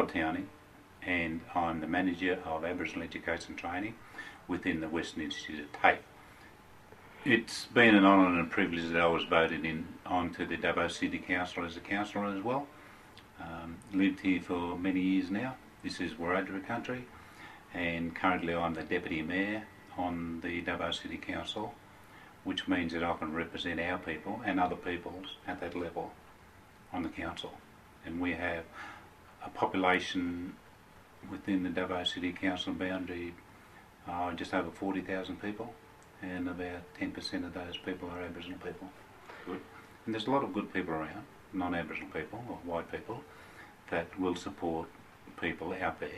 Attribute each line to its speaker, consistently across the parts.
Speaker 1: Towney, and I'm the manager of Aboriginal Education Training within the Western Institute of TAFE. It's been an honour and a privilege that I was voted onto the Dubbo City Council as a councillor as well. Lived here for many years now. This is Wiradjuri country, and currently I'm the Deputy Mayor on the Dubbo City Council, which means that I can represent our people and other peoples at that level on the council. And we have a population within the Dubbo City Council boundary just over 40,000 people, and about 10% of those people are Aboriginal people. Good. And there's a lot of good people around, non-Aboriginal people or white people, that will support people out there,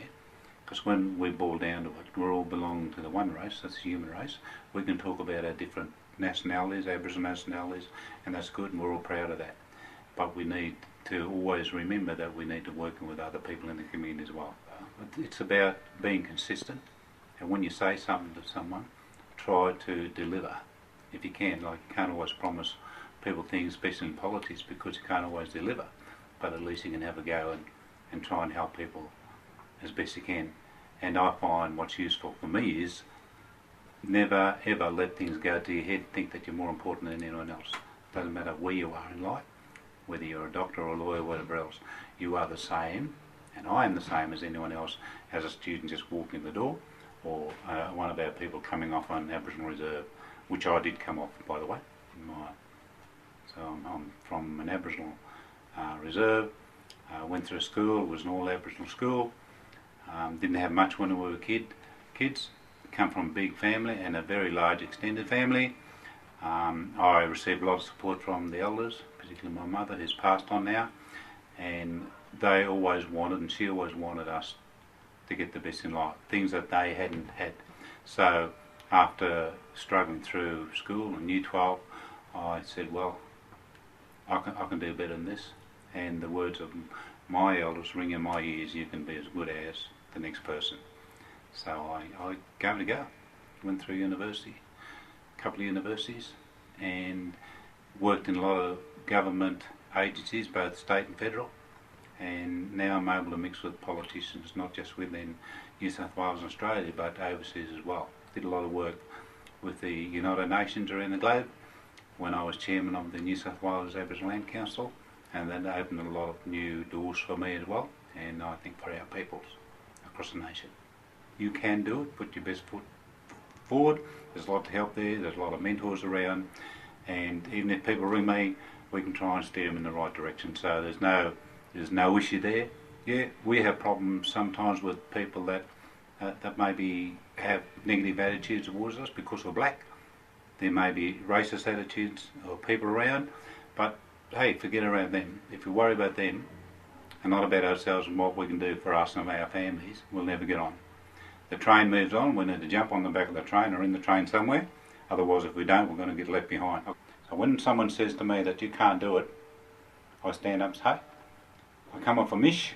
Speaker 1: because when we boil down to it, we all belong to the one race, that's the human race. We can talk about our different nationalities, Aboriginal nationalities, and that's good, and we're all proud of that. But we need to always remember that we need to work with other people in the community as well. It's about being consistent, and when you say something to someone, try to deliver if you can. Like, you can't always promise people things, especially in politics, because you can't always deliver, but at least you can have a go and try and help people as best you can. And I find what's useful for me is never ever let things go to your head, think that you're more important than anyone else. Doesn't matter where you are in life, whether you're a doctor or a lawyer or whatever else, you are the same, and I am the same as anyone else, as a student just walking in the door, or one of our people coming off on Aboriginal Reserve, which I did come off, by the way. So I'm from an Aboriginal reserve, went through school, it was an all Aboriginal school, didn't have much when we were kids, come from a big family and a very large extended family. I received a lot of support from the elders, particularly my mother, who's passed on now, and they always wanted, and she always wanted us to get the best in life, things that they hadn't had. So after struggling through school in Year 12, I said, well, I can do better than this, and the words of my elders ring in my ears, you can be as good as the next person. So I gave it a go, went through university, a couple of universities, and worked in a lot of government agencies, both state and federal, and now I'm able to mix with politicians, not just within New South Wales and Australia, but overseas as well. Did a lot of work with the United Nations around the globe when I was chairman of the New South Wales Aboriginal Land Council, and that opened a lot of new doors for me as well, and I think for our peoples across the nation. You can do it, put your best foot forward. There's a lot to help there, there's a lot of mentors around, and even if people ring me, we can try and steer them in the right direction. So there's no issue there. Yeah, we have problems sometimes with people that maybe have negative attitudes towards us because we're black. There may be racist attitudes or people around, but hey, forget about them. If we worry about them and not about ourselves and what we can do for us and our families, we'll never get on. The train moves on, we need to jump on the back of the train or in the train somewhere, otherwise if we don't, we're going to get left behind. So when someone says to me that you can't do it, I stand up and say, hey, I come off a mish,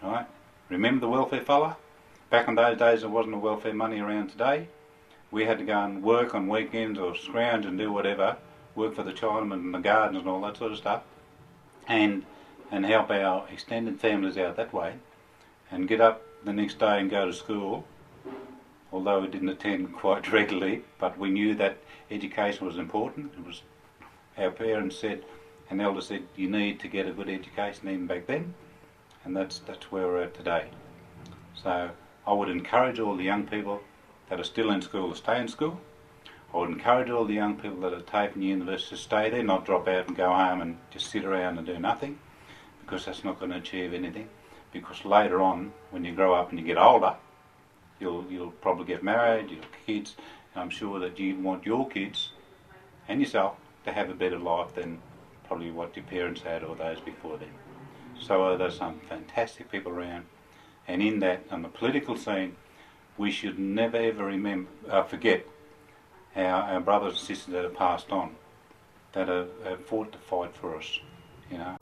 Speaker 1: right? Remember the welfare fella? Back in those days there wasn't a welfare money around today. We had to go and work on weekends or scrounge and do whatever, work for the Chinamen and the gardens and all that sort of stuff, and help our extended families out that way, and get up the next day and go to school, although we didn't attend quite regularly, but we knew that education was important. It was, our parents said, and elders said, you need to get a good education even back then, and that's where we're at today. So I would encourage all the young people that are still in school to stay in school. I would encourage all the young people that are taking university to stay there, not drop out and go home and just sit around and do nothing, because that's not going to achieve anything. Because later on, when you grow up and you get older, you'll probably get married, you'll have kids, and I'm sure that you want your kids and yourself to have a better life than probably what your parents had or those before them. So there's some fantastic people around, and in that, on the political scene, we should never ever forget our brothers and sisters that have passed on, that have fought to fight for us, you know.